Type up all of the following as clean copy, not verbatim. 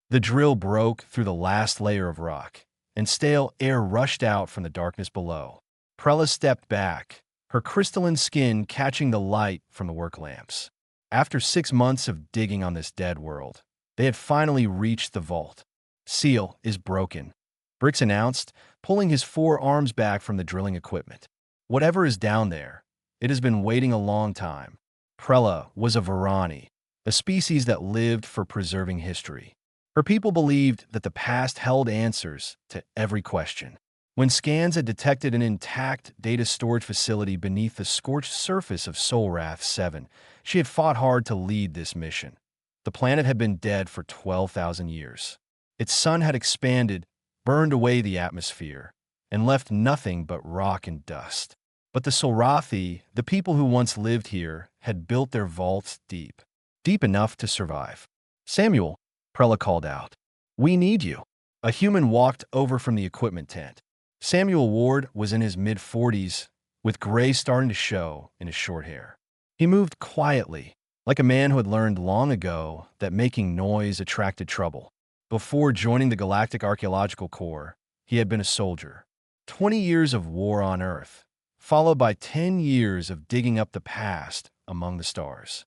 The drill broke through the last layer of rock, and stale air rushed out from the darkness below. Prella stepped back, her crystalline skin catching the light from the work lamps. After 6 months of digging on this dead world, they had finally reached the vault. "Seal is broken," Brix announced, pulling his 4 arms back from the drilling equipment. "Whatever is down there, it has been waiting a long time." Prella was a Varani, a species that lived for preserving history. Her people believed that the past held answers to every question. When scans had detected an intact data storage facility beneath the scorched surface of Solrath 7, she had fought hard to lead this mission. The planet had been dead for 12,000 years. Its sun had expanded, burned away the atmosphere, and left nothing but rock and dust. But the Solrathi, the people who once lived here, had built their vaults deep, deep enough to survive. "Samuel," Prella called out, "we need you." A human walked over from the equipment tent. Samuel Ward was in his mid-40s, with gray starting to show in his short hair. He moved quietly, like a man who had learned long ago that making noise attracted trouble. Before joining the Galactic Archaeological Corps, he had been a soldier. 20 years of war on Earth, followed by 10 years of digging up the past among the stars.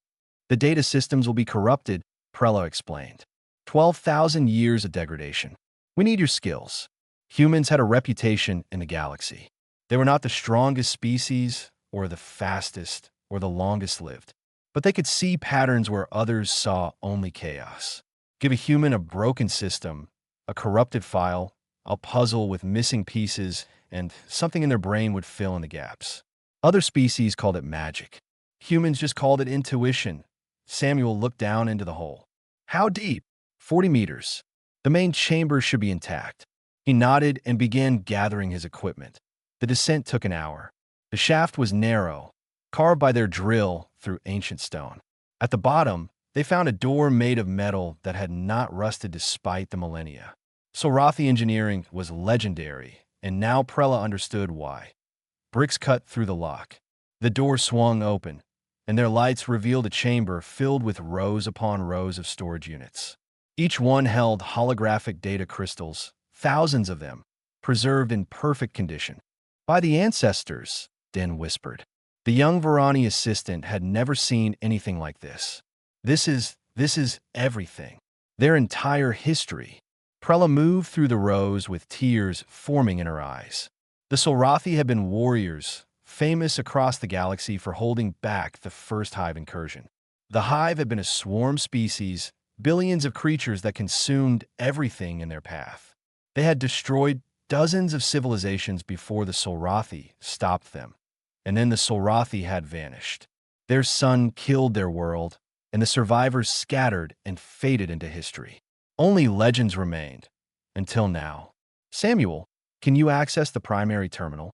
"The data systems will be corrupted," Prella explained. 12,000 years of degradation. "We need your skills." Humans had a reputation in the galaxy. They were not the strongest species, or the fastest, or the longest lived. But they could see patterns where others saw only chaos. Give a human a broken system, a corrupted file, a puzzle with missing pieces, and something in their brain would fill in the gaps. Other species called it magic. Humans just called it intuition. Samuel looked down into the hole. "How deep?" 40 meters. "The main chamber should be intact." He nodded and began gathering his equipment. The descent took an hour. The shaft was narrow, carved by their drill through ancient stone. At the bottom, they found a door made of metal that had not rusted despite the millennia. Solrathi engineering was legendary, and now Prella understood why. Bricks cut through the lock. The door swung open, and their lights revealed a chamber filled with rows upon rows of storage units. Each one held holographic data crystals, thousands of them, preserved in perfect condition. "By the ancestors," Den whispered. The young Varani assistant had never seen anything like this. This is everything. Their entire history." Prella moved through the rows with tears forming in her eyes. The Solrathi had been warriors, famous across the galaxy for holding back the first hive incursion. The hive had been a swarm species, billions of creatures that consumed everything in their path. They had destroyed dozens of civilizations before the Solrathi stopped them. And then the Solrathi had vanished. Their sun killed their world, and the survivors scattered and faded into history. Only legends remained, until now. "Samuel, can you access the primary terminal?"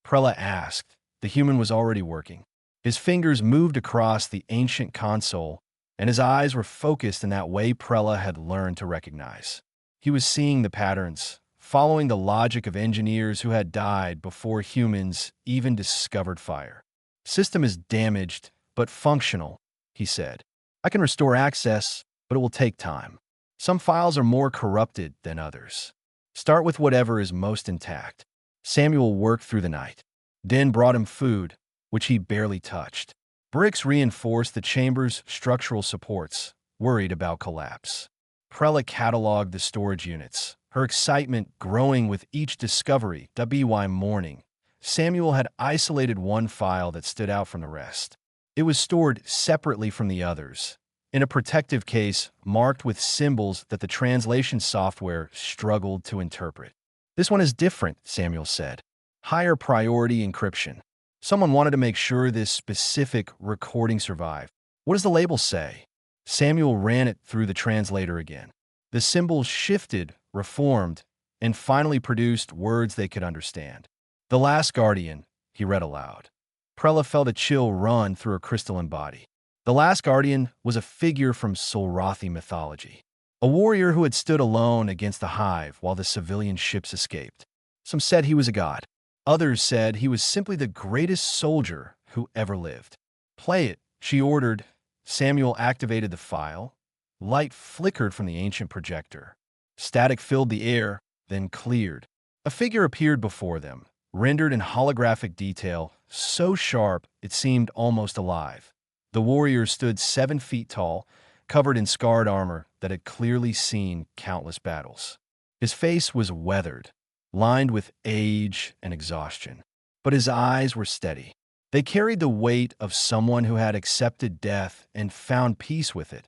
Prella asked. The human was already working. His fingers moved across the ancient console, and his eyes were focused in that way Prella had learned to recognize. He was seeing the patterns, following the logic of engineers who had died before humans even discovered fire. "System is damaged, but functional," he said. "I can restore access, but it will take time. Some files are more corrupted than others. Start with whatever is most intact." Samuel worked through the night. Den brought him food, which he barely touched. Bricks reinforced the chamber's structural supports, worried about collapse. Prella cataloged the storage units, her excitement growing with each discovery. By morning, Samuel had isolated one file that stood out from the rest. It was stored separately from the others, in a protective case marked with symbols that the translation software struggled to interpret. "This one is different," Samuel said. "Higher priority encryption. Someone wanted to make sure this specific recording survived." "What does the label say?" Samuel ran it through the translator again. The symbols shifted, reformed, and finally produced words they could understand. "The Last Guardian," he read aloud. Prella felt a chill run through her crystalline body. The Last Guardian was a figure from Solrathi mythology, a warrior who had stood alone against the hive while the civilian ships escaped. Some said he was a god. Others said he was simply the greatest soldier who ever lived. "Play it," she ordered. Samuel activated the file. Light flickered from the ancient projector. Static filled the air, then cleared. A figure appeared before them, rendered in holographic detail, so sharp it seemed almost alive. The warrior stood 7 feet tall, covered in scarred armor that had clearly seen countless battles. His face was weathered, lined with age and exhaustion, but his eyes were steady. They carried the weight of someone who had accepted death and found peace with it.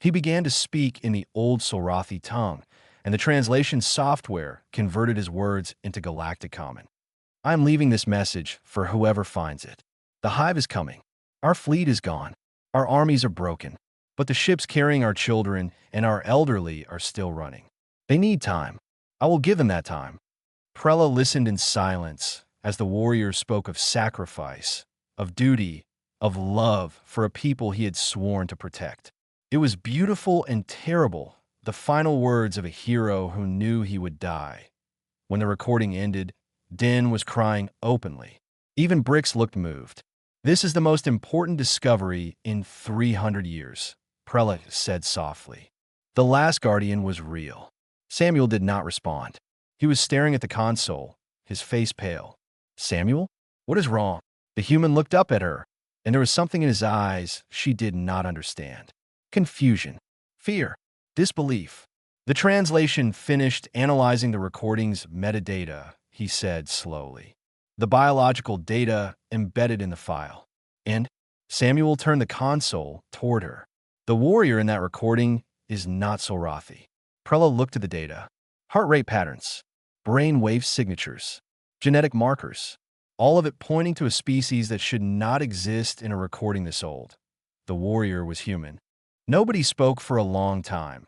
He began to speak in the old Solrathi tongue, and the translation software converted his words into Galactic Common. "I am leaving this message for whoever finds it. The hive is coming. Our fleet is gone. Our armies are broken. But the ships carrying our children and our elderly are still running. They need time. I will give them that time." Prella listened in silence as the warrior spoke of sacrifice, of duty, of love for a people he had sworn to protect. It was beautiful and terrible, the final words of a hero who knew he would die. When the recording ended, Din was crying openly. Even Brix looked moved. "This is the most important discovery in 300 years, Prella said softly. The last Guardian was real. Samuel did not respond. He was staring at the console, his face pale. "Samuel? What is wrong?" The human looked up at her, and there was something in his eyes she did not understand. Confusion, fear, disbelief. The translation finished analyzing the recording's metadata, he said slowly. The biological data embedded in the file. And Samuel turned the console toward her. "The warrior in that recording is not Solrathi." Prella looked at the data. Heart rate patterns, brain wave signatures, genetic markers, all of it pointing to a species that should not exist in a recording this old. The warrior was human. Nobody spoke for a long time.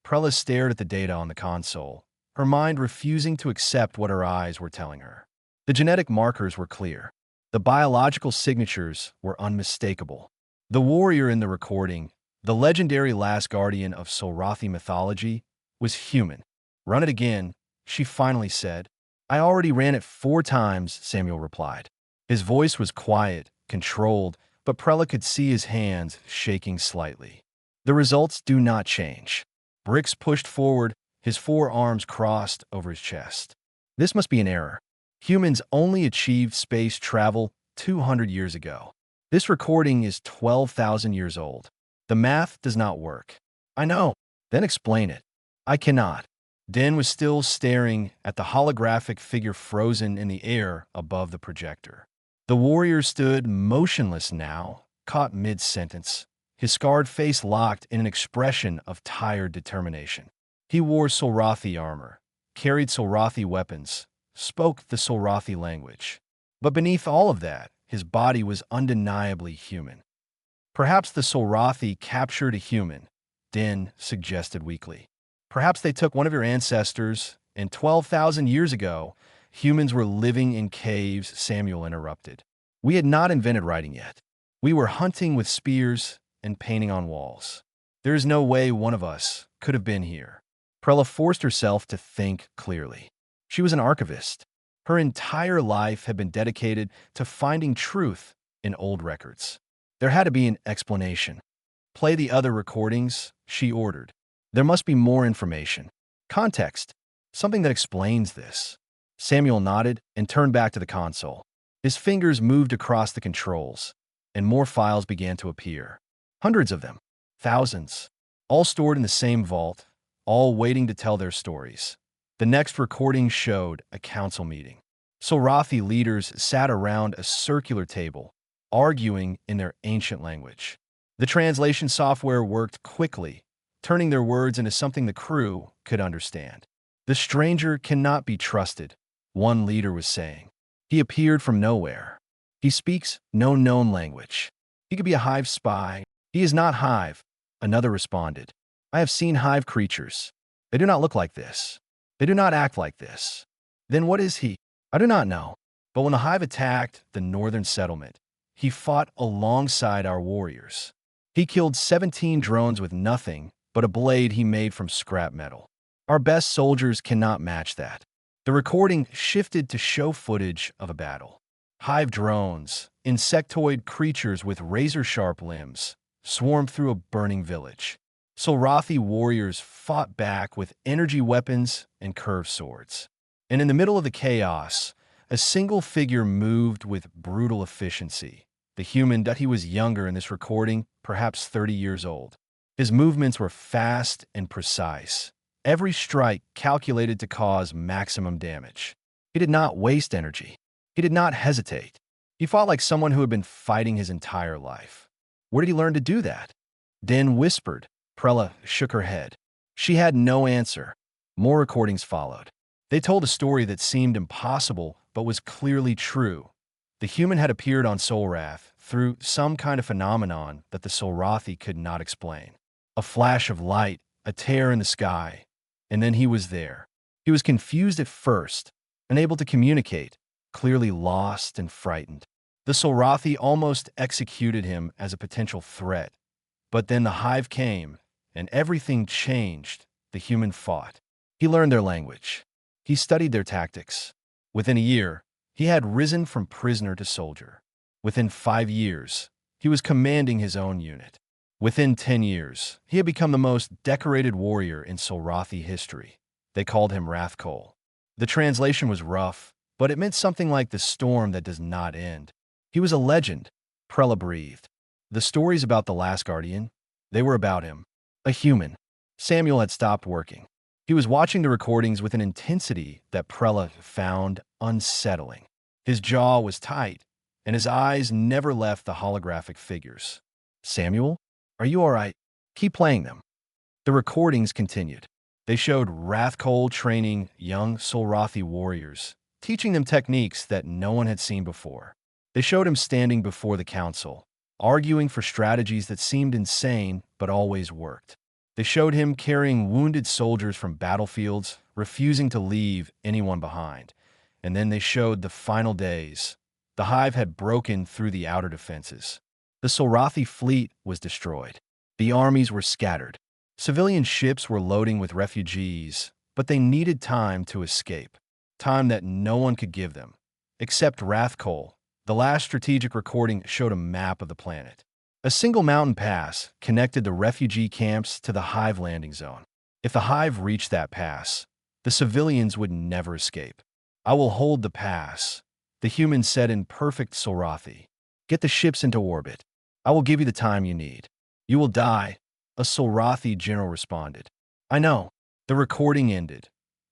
Prella stared at the data on the console, her mind refusing to accept what her eyes were telling her. The genetic markers were clear. The biological signatures were unmistakable. The warrior in the recording, the legendary last guardian of Solrathi mythology, was human. "Run it again," she finally said. "I already ran it 4 times," Samuel replied. His voice was quiet, controlled, but Prella could see his hands shaking slightly. "The results do not change." Brix pushed forward, his 4 arms crossed over his chest. "This must be an error. Humans only achieved space travel 200 years ago. This recording is 12,000 years old. The math does not work." "I know." "Then explain it." "I cannot." Din was still staring at the holographic figure frozen in the air above the projector. The warrior stood motionless now, caught mid-sentence, his scarred face locked in an expression of tired determination. He wore Solrathi armor, carried Solrathi weapons, spoke the Solrathi language. But beneath all of that, his body was undeniably human. "Perhaps the Solrathi captured a human," Din suggested weakly. "Perhaps they took one of your ancestors, and 12,000 years ago, humans were living in caves," Samuel interrupted. "We had not invented writing yet. We were hunting with spears and painting on walls. There is no way one of us could have been here." Prella forced herself to think clearly. She was an archivist. Her entire life had been dedicated to finding truth in old records. There had to be an explanation. "Play the other recordings," she ordered. "There must be more information. Context. Something that explains this." Samuel nodded and turned back to the console. His fingers moved across the controls, and more files began to appear. Hundreds of them. Thousands. All stored in the same vault, all waiting to tell their stories. The next recording showed a council meeting. Solrathi leaders sat around a circular table, arguing in their ancient language. The translation software worked quickly, turning their words into something the crew could understand. "The stranger cannot be trusted," one leader was saying. "He appeared from nowhere. He speaks no known language. He could be a hive spy." "He is not hive," another responded. "I have seen hive creatures. They do not look like this. They do not act like this." "Then what is he?" "I do not know. But when the hive attacked the northern settlement, he fought alongside our warriors. He killed 17 drones with nothing but a blade he made from scrap metal. Our best soldiers cannot match that." The recording shifted to show footage of a battle. Hive drones, insectoid creatures with razor-sharp limbs, swarmed through a burning village. Solrathi warriors fought back with energy weapons and curved swords. And in the middle of the chaos, a single figure moved with brutal efficiency. The human that he was younger in this recording, perhaps 30 years old. His movements were fast and precise. Every strike calculated to cause maximum damage. He did not waste energy. He did not hesitate. He fought like someone who had been fighting his entire life. Where did he learn to do that? Den whispered. Prella shook her head. She had no answer. More recordings followed. They told a story that seemed impossible but was clearly true. The human had appeared on Solrath through some kind of phenomenon that the Solrathi could not explain. A flash of light, a tear in the sky, and then he was there. He was confused at first, unable to communicate, clearly lost and frightened. The Solrathi almost executed him as a potential threat. But then the hive came, and everything changed. The human fought. He learned their language. He studied their tactics. Within a year, he had risen from prisoner to soldier. Within 5 years, he was commanding his own unit. Within 10 years, he had become the most decorated warrior in Solrathi history. They called him Wrathcold. The translation was rough, but it meant something like the storm that does not end. He was a legend, Prella breathed. The stories about the last guardian, they were about him. A human. Samuel had stopped working. He was watching the recordings with an intensity that Prella found unsettling. His jaw was tight, and his eyes never left the holographic figures. Samuel, are you all right? Keep playing them. The recordings continued. They showed Wrathcold training young Solrathi warriors, teaching them techniques that no one had seen before. They showed him standing before the council, arguing for strategies that seemed insane but always worked. They showed him carrying wounded soldiers from battlefields, refusing to leave anyone behind. And then they showed the final days. The hive had broken through the outer defenses. The Solrathi fleet was destroyed. The armies were scattered. Civilian ships were loading with refugees, but they needed time to escape. Time that no one could give them, except Wrathcold. The last strategic recording showed a map of the planet. A single mountain pass connected the refugee camps to the hive landing zone. If the hive reached that pass, the civilians would never escape. I will hold the pass, the human said in perfect Solrathi. Get the ships into orbit. I will give you the time you need. You will die, a Solrathi general responded. I know. The recording ended.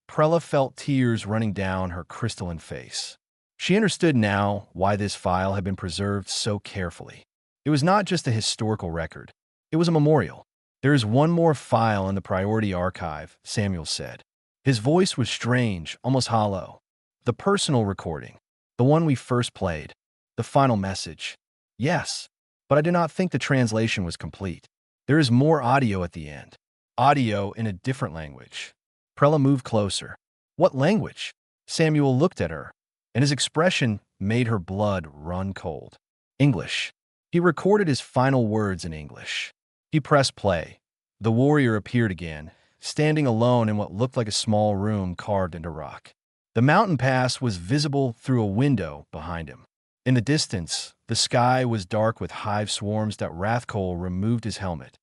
Prella felt tears running down her crystalline face. She understood now why this file had been preserved so carefully. It was not just a historical record. It was a memorial. There is one more file in the priority archive, Samuel said. His voice was strange, almost hollow. The personal recording. The one we first played. The final message. Yes, but I do not think the translation was complete. There is more audio at the end. Audio in a different language. Prella moved closer. What language? Samuel looked at her, and his expression made her blood run cold. English. He recorded his final words in English. He pressed play. The warrior appeared again, standing alone in what looked like a small room carved into rock. The mountain pass was visible through a window behind him. In the distance, the sky was dark with hive swarms that Wrathcold removed his helmet.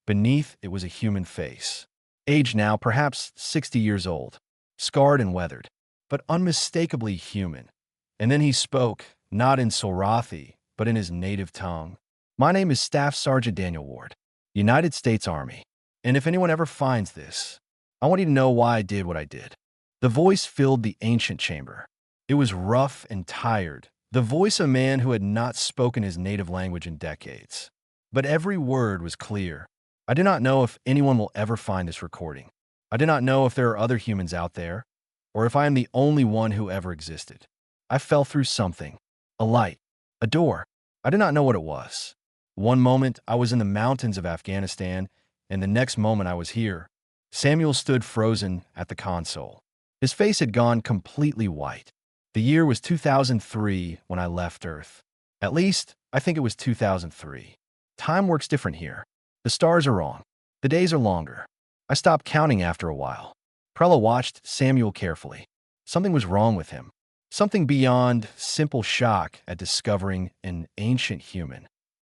Beneath it was a human face. Aged now, perhaps 60 years old. Scarred and weathered, but unmistakably human. And then he spoke, not in Solrathi, but in his native tongue. My name is Staff Sergeant Daniel Ward, United States Army. And if anyone ever finds this, I want you to know why I did what I did. The voice filled the ancient chamber. It was rough and tired, the voice of a man who had not spoken his native language in decades. But every word was clear. I do not know if anyone will ever find this recording. I do not know if there are other humans out there, or if I am the only one who ever existed. I fell through something. A light. A door. I do not know what it was. One moment I was in the mountains of Afghanistan, and the next moment I was here. Samuel stood frozen at the console. His face had gone completely white. The year was 2003 when I left Earth. At least, I think it was 2003. Time works different here. The stars are wrong. The days are longer. I stopped counting after a while. Prella watched Samuel carefully. Something was wrong with him. Something beyond simple shock at discovering an ancient human.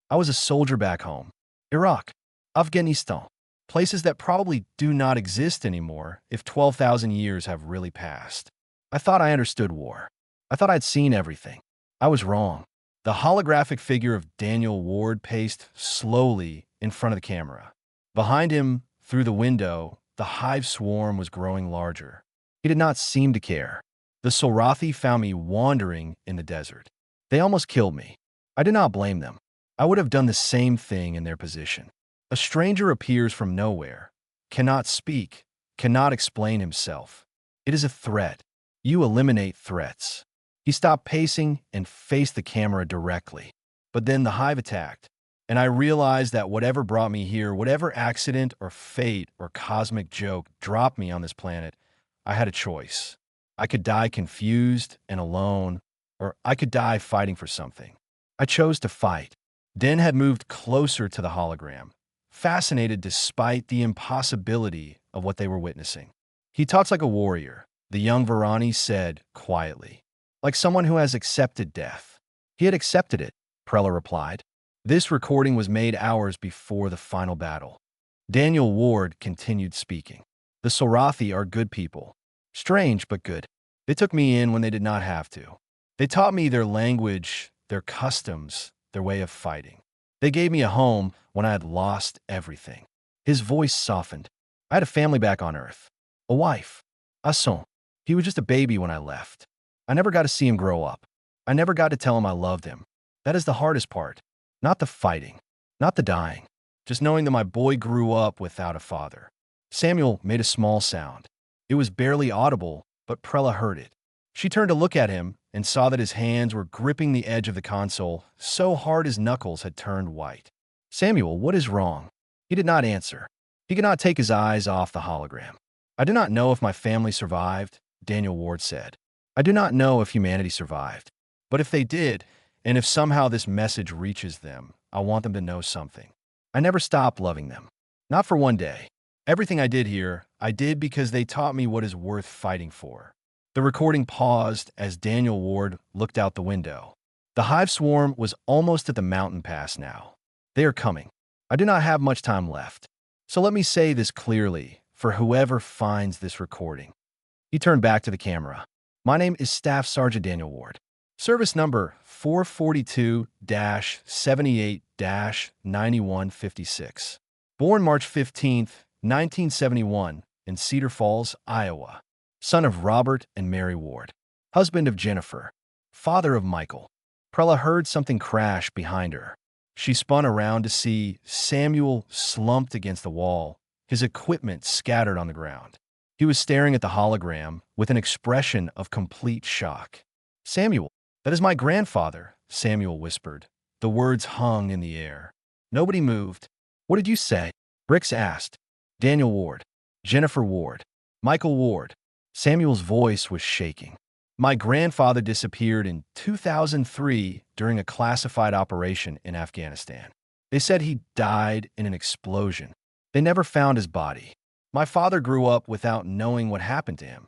I was a soldier back home. Iraq. Afghanistan. places that probably do not exist anymore if 12,000 years have really passed. I thought I understood war. I thought I'd seen everything. I was wrong. The holographic figure of Daniel Ward paced slowly in front of the camera. Behind him, through the window, the hive swarm was growing larger. He did not seem to care. The Solrathi found me wandering in the desert. They almost killed me. I did not blame them. I would have done the same thing in their position. A stranger appears from nowhere, cannot speak, cannot explain himself. It is a threat. You eliminate threats. He stopped pacing and faced the camera directly. But then the hive attacked, and I realized that whatever brought me here, whatever accident or fate or cosmic joke dropped me on this planet, I had a choice. I could die confused and alone, or I could die fighting for something. I chose to fight. Den had moved closer to the hologram, fascinated despite the impossibility of what they were witnessing. He talks like a warrior, the young Varani said quietly, like someone who has accepted death. He had accepted it, Prella replied. This recording was made hours before the final battle. Daniel Ward continued speaking. The Solrathi are good people. Strange, but good. They took me in when they did not have to. They taught me their language, their customs, their way of fighting. They gave me a home when I had lost everything. His voice softened. I had a family back on Earth. A wife. A son. He was just a baby when I left. I never got to see him grow up. I never got to tell him I loved him. That is the hardest part. Not the fighting. Not the dying. Just knowing that my boy grew up without a father. Samuel made a small sound. It was barely audible, but Prella heard it. She turned to look at him and saw that his hands were gripping the edge of the console so hard his knuckles had turned white. Samuel, what is wrong? He did not answer. He could not take his eyes off the hologram. I do not know if my family survived, Daniel Ward said. I do not know if humanity survived. But if they did, and if somehow this message reaches them, I want them to know something. I never stopped loving them. Not for one day. Everything I did here, I did because they taught me what is worth fighting for. The recording paused as Daniel Ward looked out the window. The hive swarm was almost at the mountain pass now. They are coming. I do not have much time left. So let me say this clearly for whoever finds this recording. He turned back to the camera. My name is Staff Sergeant Daniel Ward. Service number 442-78-9156. Born March 15th, 1971 in Cedar Falls, Iowa. Son of Robert and Mary Ward. Husband of Jennifer. Father of Michael. Prella heard something crash behind her. She spun around to see Samuel slumped against the wall, his equipment scattered on the ground. He was staring at the hologram with an expression of complete shock. Samuel, that is my grandfather, Samuel whispered. The words hung in the air. Nobody moved. What did you say? Brix asked. Daniel Ward. Jennifer Ward. Michael Ward. Samuel's voice was shaking. My grandfather disappeared in 2003 during a classified operation in Afghanistan. They said he died in an explosion. They never found his body. My father grew up without knowing what happened to him.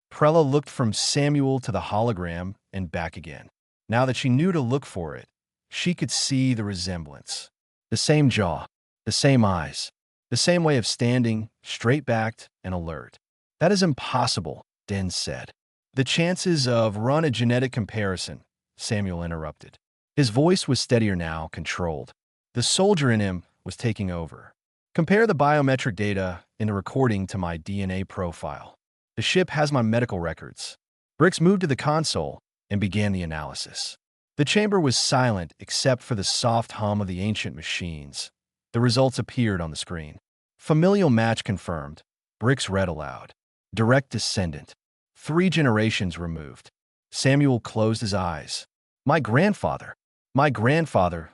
Prella looked from Samuel to the hologram and back again. Now that she knew to look for it, she could see the resemblance. The same jaw, the same eyes, the same way of standing, straight-backed and alert. That is impossible, Den said. The chances of run a genetic comparison, Samuel interrupted. His voice was steadier now, controlled. The soldier in him was taking over. Compare the biometric data in the recording to my DNA profile. The ship has my medical records. Brix moved to the console and began the analysis. The chamber was silent except for the soft hum of the ancient machines. The results appeared on the screen. Familial match confirmed. Brix read aloud. Direct descendant. 3 generations removed. Samuel closed his eyes. My grandfather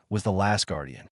was the last guardian.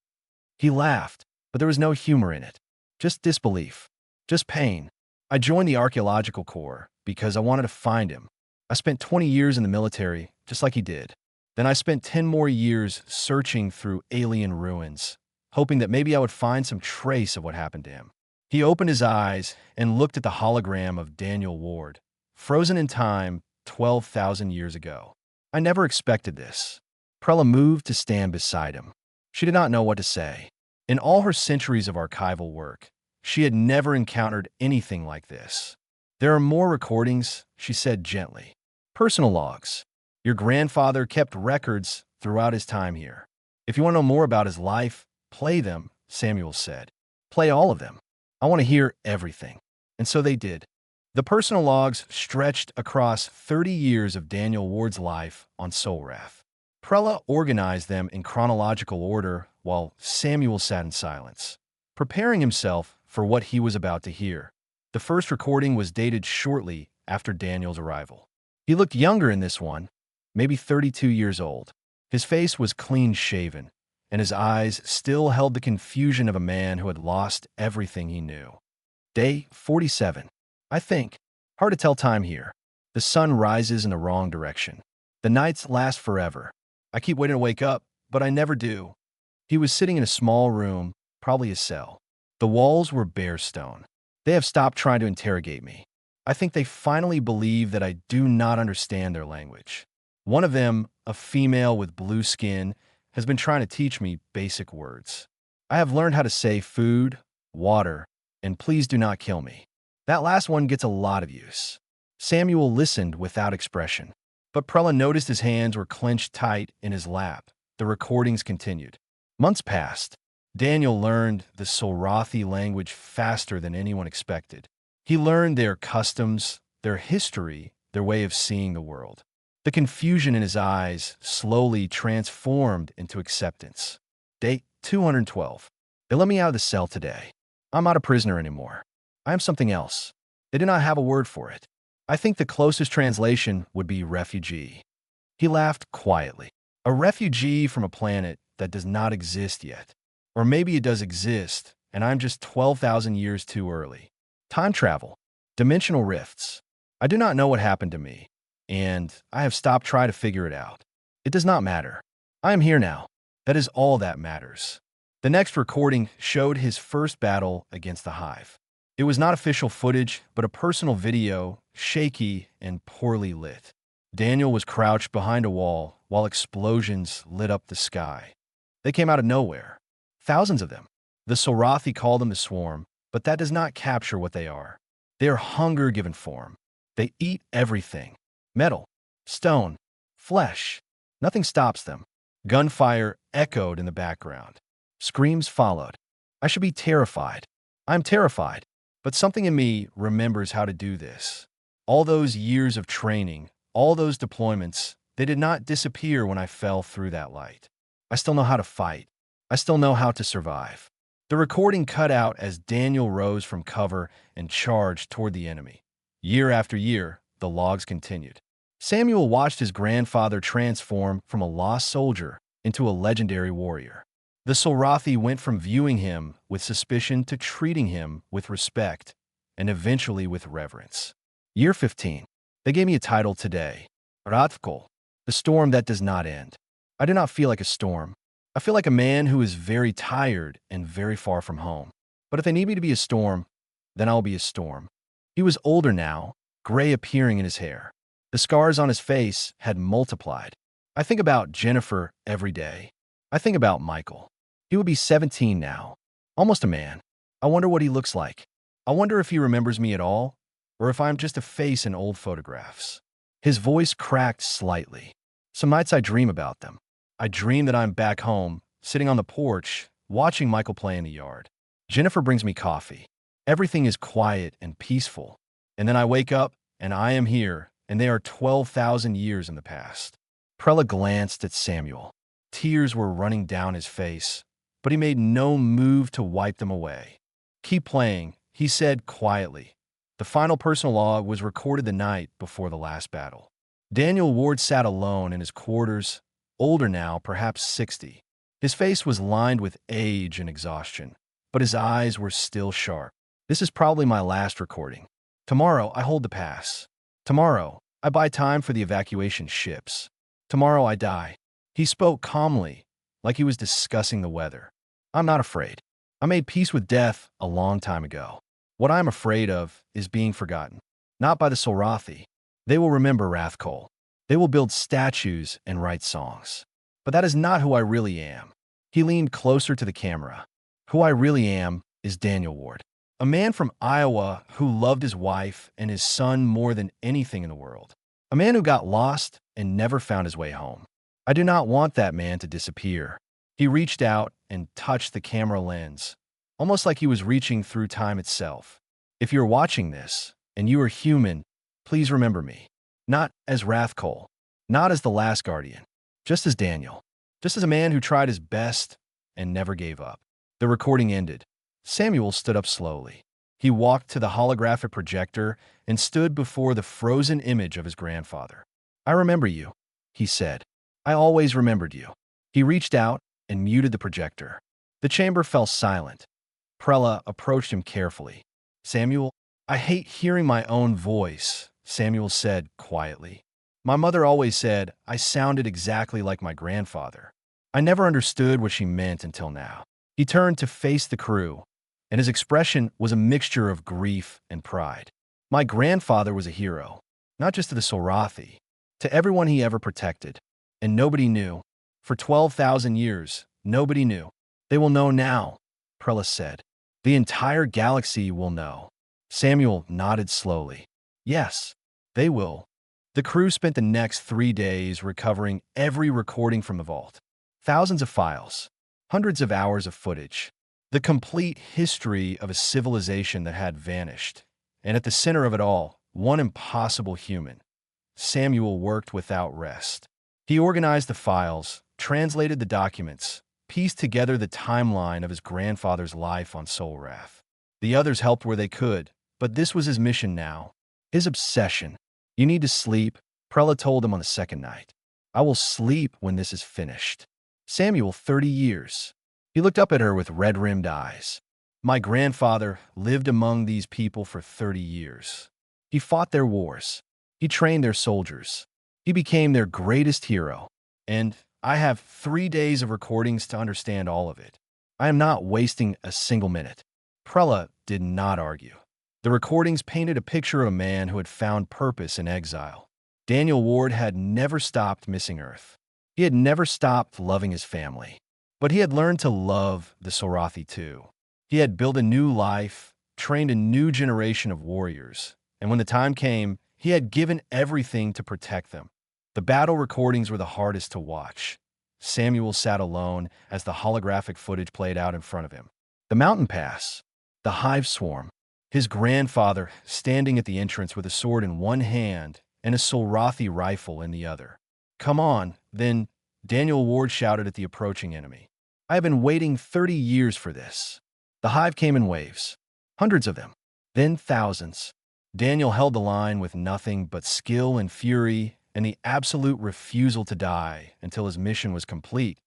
He laughed, but there was no humor in it. Just disbelief. Just pain. I joined the archaeological corps because I wanted to find him. I spent 20 years in the military, just like he did. Then I spent 10 more years searching through alien ruins, hoping that maybe I would find some trace of what happened to him. He opened his eyes and looked at the hologram of Daniel Ward, frozen in time 12,000 years ago. I never expected this. Prella moved to stand beside him. She did not know what to say. In all her centuries of archival work, She had never encountered anything like this. "There are more recordings," she said gently. "Personal logs. Your grandfather kept records throughout his time here. If you want to know more about his life, play them," Samuel said. "Play all of them. I want to hear everything." And so they did. The personal logs stretched across 30 years of Daniel Ward's life on Solrath. Prella organized them in chronological order while Samuel sat in silence, preparing himself for what he was about to hear. The first recording was dated shortly after Daniel's arrival. He looked younger in this one, maybe 32 years old. His face was clean-shaven, and his eyes still held the confusion of a man who had lost everything he knew. Day 47. I think. Hard to tell time here. The sun rises in the wrong direction. The nights last forever. I keep waiting to wake up, but I never do. He was sitting in a small room, probably his cell. The walls were bare stone. They have stopped trying to interrogate me. I think they finally believe that I do not understand their language. One of them, a female with blue skin, has been trying to teach me basic words. I have learned how to say food, water, and please do not kill me. That last one gets a lot of use. Samuel listened without expression, but Prella noticed his hands were clenched tight in his lap. The recordings continued. Months passed. Daniel learned the Solrathi language faster than anyone expected. He learned their customs, their history, their way of seeing the world. The confusion in his eyes slowly transformed into acceptance. Day 212. They let me out of the cell today. I'm not a prisoner anymore. I am something else. They did not have a word for it. I think the closest translation would be refugee. He laughed quietly. A refugee from a planet that does not exist yet. Or maybe it does exist, and I'm just 12,000 years too early. Time travel. Dimensional rifts. I do not know what happened to me, and I have stopped trying to figure it out. It does not matter. I am here now. That is all that matters. The next recording showed his first battle against the Hive. It was not official footage, but a personal video, shaky and poorly lit. Daniel was crouched behind a wall while explosions lit up the sky. They came out of nowhere. Thousands of them. The Solrathi call them the Swarm, but that does not capture what they are. They are hunger given form. They eat everything. Metal, stone, flesh. Nothing stops them. Gunfire echoed in the background. Screams followed. I should be terrified. I'm terrified, but something in me remembers how to do this. All those years of training, all those deployments, they did not disappear when I fell through that light. I still know how to fight. I still know how to survive. The recording cut out as Daniel rose from cover and charged toward the enemy. Year after year, the logs continued. Samuel watched his grandfather transform from a lost soldier into a legendary warrior. The Solrathi went from viewing him with suspicion to treating him with respect, and eventually with reverence. Year 15. They gave me a title today. Ratkol, the storm that does not end. I do not feel like a storm. I feel like a man who is very tired and very far from home. But if they need me to be a storm, then I'll be a storm. He was older now, gray appearing in his hair. The scars on his face had multiplied. I think about Jennifer every day. I think about Michael. He would be 17 now, almost a man. I wonder what he looks like. I wonder if he remembers me at all, or if I'm just a face in old photographs. His voice cracked slightly. Some nights I dream about them. I dream that I'm back home, sitting on the porch, watching Michael play in the yard. Jennifer brings me coffee. Everything is quiet and peaceful. And then I wake up, and I am here, and they are 12,000 years in the past. Prella glanced at Samuel. Tears were running down his face, but he made no move to wipe them away. Keep playing, he said quietly. The final personal log was recorded the night before the last battle. Daniel Ward sat alone in his quarters, older now, perhaps 60. His face was lined with age and exhaustion, but his eyes were still sharp. This is probably my last recording. Tomorrow, I hold the pass. Tomorrow, I buy time for the evacuation ships. Tomorrow, I die. He spoke calmly, like he was discussing the weather. I'm not afraid. I made peace with death a long time ago. What I am afraid of is being forgotten. Not by the Solrathi. They will remember Rathkol. They will build statues and write songs. But that is not who I really am. He leaned closer to the camera. Who I really am is Daniel Ward. A man from Iowa who loved his wife and his son more than anything in the world. A man who got lost and never found his way home. I do not want that man to disappear. He reached out and touched the camera lens, almost like he was reaching through time itself. If you're watching this, and you are human, please remember me. Not as Rathkol, not as the last guardian, just as Daniel, just as a man who tried his best and never gave up. The recording ended. Samuel stood up slowly. He walked to the holographic projector and stood before the frozen image of his grandfather. I remember you, he said. I always remembered you. He reached out and muted the projector. The chamber fell silent. Prella approached him carefully. Samuel, I hate hearing my own voice, Samuel said quietly. My mother always said I sounded exactly like my grandfather. I never understood what she meant until now. He turned to face the crew, and his expression was a mixture of grief and pride. My grandfather was a hero, not just to the Sorathi, to everyone he ever protected. And nobody knew. For 12,000 years, nobody knew. They will know now, Prella said. The entire galaxy will know. Samuel nodded slowly. Yes, they will. The crew spent the next 3 days recovering every recording from the vault. Thousands of files, hundreds of hours of footage, the complete history of a civilization that had vanished. And at the center of it all, one impossible human. Samuel worked without rest. He organized the files, translated the documents, pieced together the timeline of his grandfather's life on Solrath. The others helped where they could, but this was his mission now, his obsession. You need to sleep, Prella told him on the second night. I will sleep when this is finished. Samuel, 30 years. He looked up at her with red-rimmed eyes. My grandfather lived among these people for 30 years. He fought their wars. He trained their soldiers. He became their greatest hero. And I have 3 days of recordings to understand all of it. I am not wasting a single minute. Prella did not argue. The recordings painted a picture of a man who had found purpose in exile. Daniel Ward had never stopped missing Earth. He had never stopped loving his family. But he had learned to love the Sorathi too. He had built a new life, trained a new generation of warriors, and when the time came, he had given everything to protect them. The battle recordings were the hardest to watch. Samuel sat alone as the holographic footage played out in front of him. The mountain pass, the hive swarm, his grandfather standing at the entrance with a sword in one hand and a Solrathi rifle in the other. Come on, then, Daniel Ward shouted at the approaching enemy. I have been waiting 30 years for this. The hive came in waves, hundreds of them, then thousands. Daniel held the line with nothing but skill and fury and the absolute refusal to die until his mission was complete.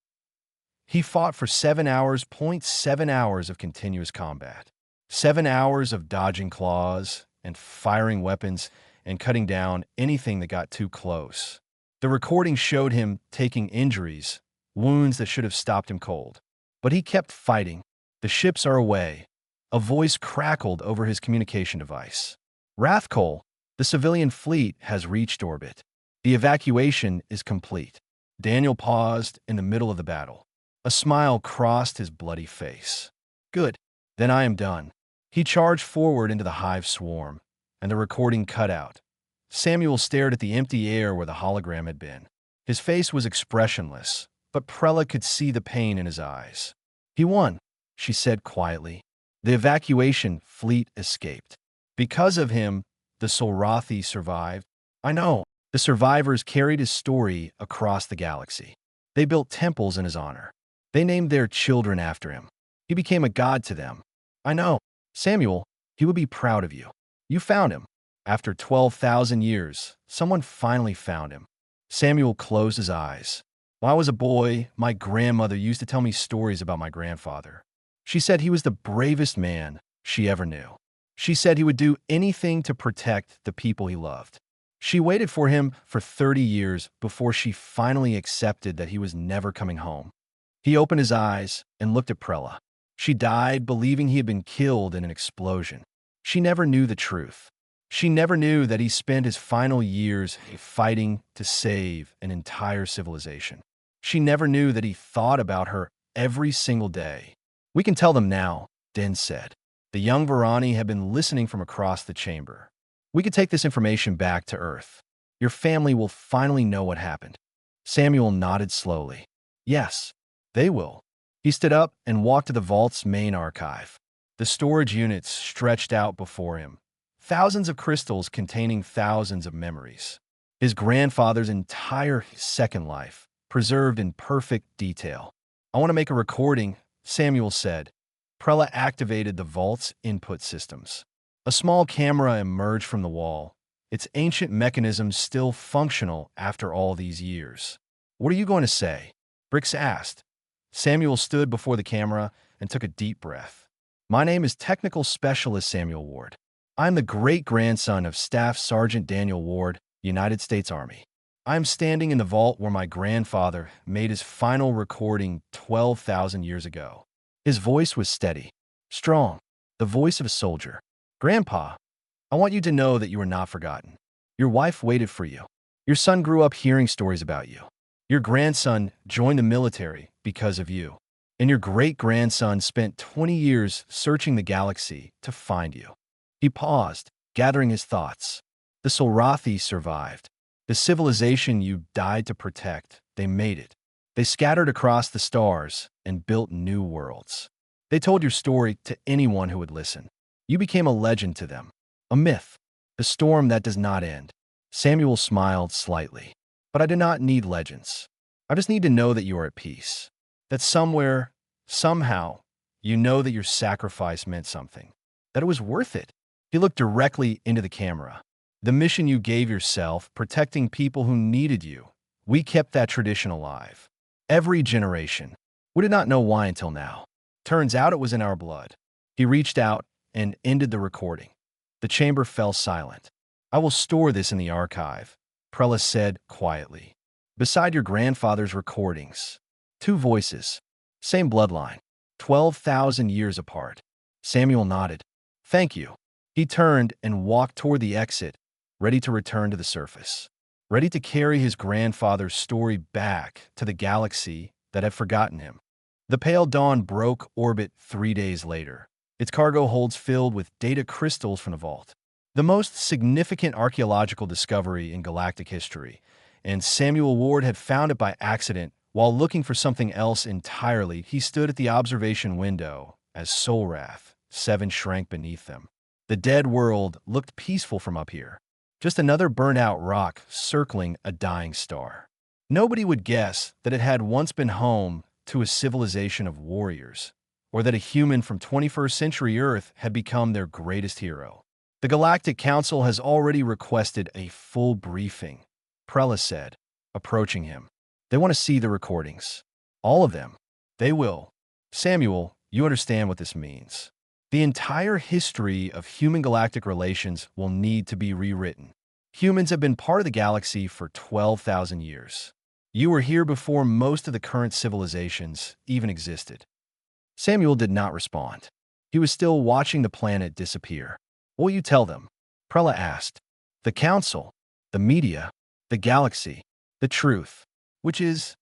He fought for 7 hours, 0.7 hours of continuous combat. 7 hours of dodging claws and firing weapons and cutting down anything that got too close. The recording showed him taking injuries, wounds that should have stopped him cold. But he kept fighting. The ships are away. A voice crackled over his communication device. Rathkol, the civilian fleet has reached orbit. The evacuation is complete. Daniel paused in the middle of the battle. A smile crossed his bloody face. Good. Then I am done. He charged forward into the hive swarm, and the recording cut out. Samuel stared at the empty air where the hologram had been. His face was expressionless, but Prella could see the pain in his eyes. He won, she said quietly. The evacuation fleet escaped. Because of him, the Solrathi survived. I know. The survivors carried his story across the galaxy. They built temples in his honor. They named their children after him. He became a god to them. I know. Samuel, he would be proud of you. You found him. After 12,000 years, someone finally found him. Samuel closed his eyes. When I was a boy, my grandmother used to tell me stories about my grandfather. She said he was the bravest man she ever knew. She said he would do anything to protect the people he loved. She waited for him for 30 years before she finally accepted that he was never coming home. He opened his eyes and looked at Prella. She died believing he had been killed in an explosion. She never knew the truth. She never knew that he spent his final years fighting to save an entire civilization. She never knew that he thought about her every single day. We can tell them now, Den said. The young Varani had been listening from across the chamber. "We could take this information back to Earth. Your family will finally know what happened." Samuel nodded slowly. "Yes, they will." He stood up and walked to the vault's main archive. The storage units stretched out before him, thousands of crystals containing thousands of memories. His grandfather's entire second life, preserved in perfect detail. "I want to make a recording," Samuel said. Prella activated the vault's input systems. A small camera emerged from the wall, its ancient mechanisms still functional after all these years. "What are you going to say?" Brix asked. Samuel stood before the camera and took a deep breath. "My name is Technical Specialist Samuel Ward. I'm the great-grandson of Staff Sergeant Daniel Ward, United States Army. I'm standing in the vault where my grandfather made his final recording 12,000 years ago." His voice was steady, strong, the voice of a soldier. "Grandpa, I want you to know that you are not forgotten. Your wife waited for you. Your son grew up hearing stories about you. Your grandson joined the military because of you. And your great-grandson spent 20 years searching the galaxy to find you." He paused, gathering his thoughts. "The Solrathi survived. The civilization you died to protect, they made it. They scattered across the stars and built new worlds. They told your story to anyone who would listen. You became a legend to them, a myth, the storm that does not end." Samuel smiled slightly. "But I do not need legends. I just need to know that you are at peace. That somewhere, somehow, you know that your sacrifice meant something. That it was worth it." He looked directly into the camera. "The mission you gave yourself, protecting people who needed you. We kept that tradition alive. Every generation. We did not know why until now. Turns out it was in our blood." He reached out and ended the recording. The chamber fell silent. "I will store this in the archive," Prella said quietly. "Beside your grandfather's recordings. Two voices. Same bloodline. 12,000 years apart." Samuel nodded. "Thank you." He turned and walked toward the exit, ready to return to the surface. Ready to carry his grandfather's story back to the galaxy that had forgotten him. The pale dawn broke orbit 3 days later, its cargo holds filled with data crystals from the vault. The most significant archaeological discovery in galactic history, and Samuel Ward had found it by accident while looking for something else entirely. He stood at the observation window as Solrath 7 shrank beneath them. The dead world looked peaceful from up here. Just another burnt-out rock circling a dying star. Nobody would guess that it had once been home to a civilization of warriors, or that a human from 21st century Earth had become their greatest hero. "The Galactic Council has already requested a full briefing," Prella said, approaching him. "They want to see the recordings. All of them. They will. Samuel, you understand what this means. The entire history of human-galactic relations will need to be rewritten. Humans have been part of the galaxy for 12,000 years. You were here before most of the current civilizations even existed." Samuel did not respond. He was still watching the planet disappear. "What will you tell them?" Prella asked. "The Council, the media, the galaxy, the truth, which is..."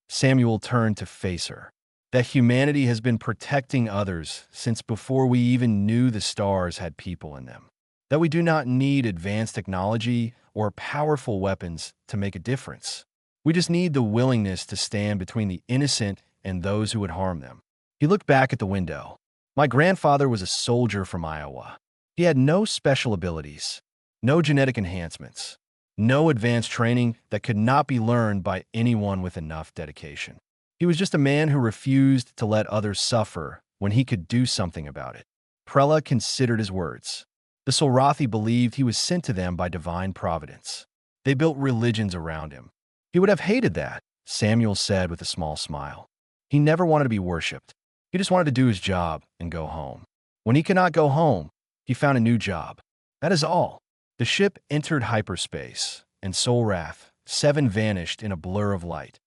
Samuel turned to face her. "That humanity has been protecting others since before we even knew the stars had people in them. That we do not need advanced technology or powerful weapons to make a difference. We just need the willingness to stand between the innocent and those who would harm them." He looked back at the window. "My grandfather was a soldier from Iowa. He had no special abilities, no genetic enhancements, no advanced training that could not be learned by anyone with enough dedication. He was just a man who refused to let others suffer when he could do something about it." Prella considered his words. The Solrathi believed he was sent to them by divine providence. They built religions around him. He would have hated that, Samuel said with a small smile. He never wanted to be worshipped. He just wanted to do his job and go home. When he could not go home, he found a new job. That is all. The ship entered hyperspace, and Solrath 7 vanished in a blur of light.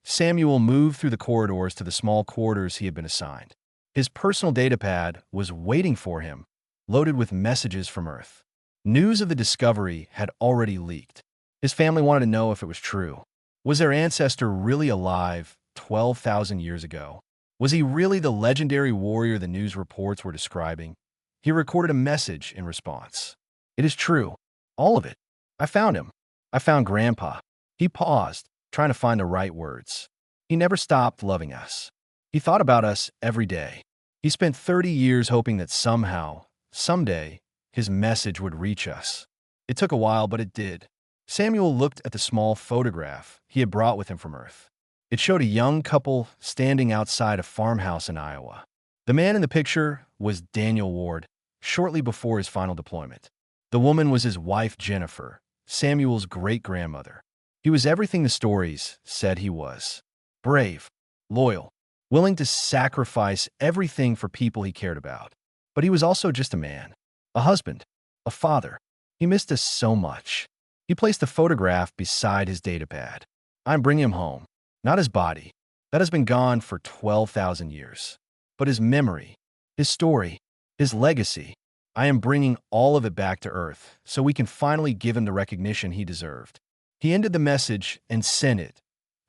Samuel moved through the corridors to the small quarters he had been assigned. His personal datapad was waiting for him, loaded with messages from Earth. News of the discovery had already leaked. His family wanted to know if it was true. Was their ancestor really alive 12,000 years ago? Was he really the legendary warrior the news reports were describing? He recorded a message in response. It is true. All of it. I found him. I found Grandpa. He paused, trying to find the right words. He never stopped loving us. He thought about us every day. He spent 30 years hoping that somehow, someday, his message would reach us. It took a while, but it did. Samuel looked at the small photograph he had brought with him from Earth. It showed a young couple standing outside a farmhouse in Iowa. The man in the picture was Daniel Ward, shortly before his final deployment. The woman was his wife, Jennifer, Samuel's great-grandmother. He was everything the stories said he was. Brave, loyal, willing to sacrifice everything for people he cared about. But he was also just a man, a husband, a father. He missed us so much. He placed the photograph beside his datapad. I'm bringing him home. Not his body. That has been gone for 12,000 years. But his memory, his story, his legacy. I am bringing all of it back to Earth so we can finally give him the recognition he deserved. He ended the message and sent it.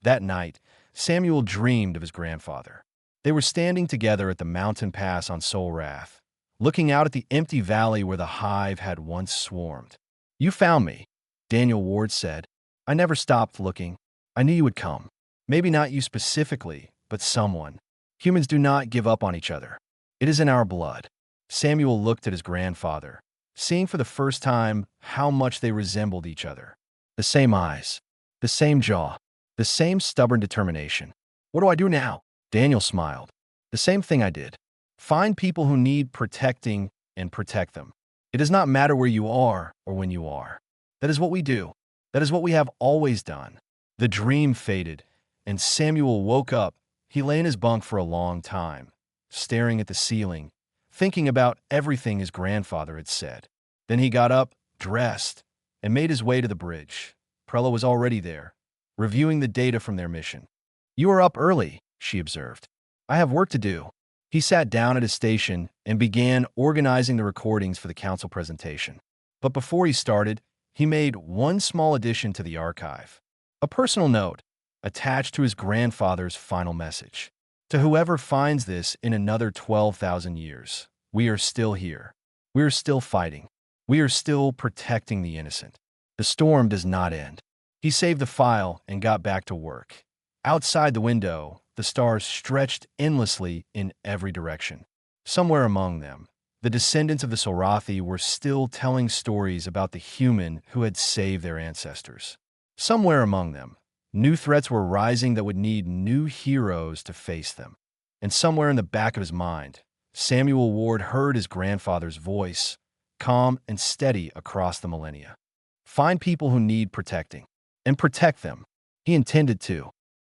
That night, Samuel dreamed of his grandfather. They were standing together at the mountain pass on Sol Rath, looking out at the empty valley where the hive had once swarmed. You found me, Daniel Ward said. I never stopped looking. I knew you would come. Maybe not you specifically, but someone. Humans do not give up on each other. It is in our blood. Samuel looked at his grandfather, seeing for the first time how much they resembled each other. The same eyes, the same jaw, the same stubborn determination. What do I do now? Daniel smiled. The same thing I did. Find people who need protecting and protect them. It does not matter where you are or when you are. That is what we do. That is what we have always done. The dream faded, and Samuel woke up. He lay in his bunk for a long time, staring at the ceiling, thinking about everything his grandfather had said. Then he got up, dressed, and made his way to the bridge. Prella was already there, reviewing the data from their mission. You are up early, she observed. I have work to do. He sat down at his station and began organizing the recordings for the council presentation. But before he started, he made one small addition to the archive. A personal note attached to his grandfather's final message. To whoever finds this in another 12,000 years, we are still here. We are still fighting. We are still protecting the innocent. The storm does not end. He saved the file and got back to work. Outside the window, the stars stretched endlessly in every direction. Somewhere among them, the descendants of the Sorathi were still telling stories about the human who had saved their ancestors. Somewhere among them, new threats were rising that would need new heroes to face them. And somewhere in the back of his mind, Samuel Ward heard his grandfather's voice, calm and steady across the millennia. Find people who need protecting, and protect them. He intended to.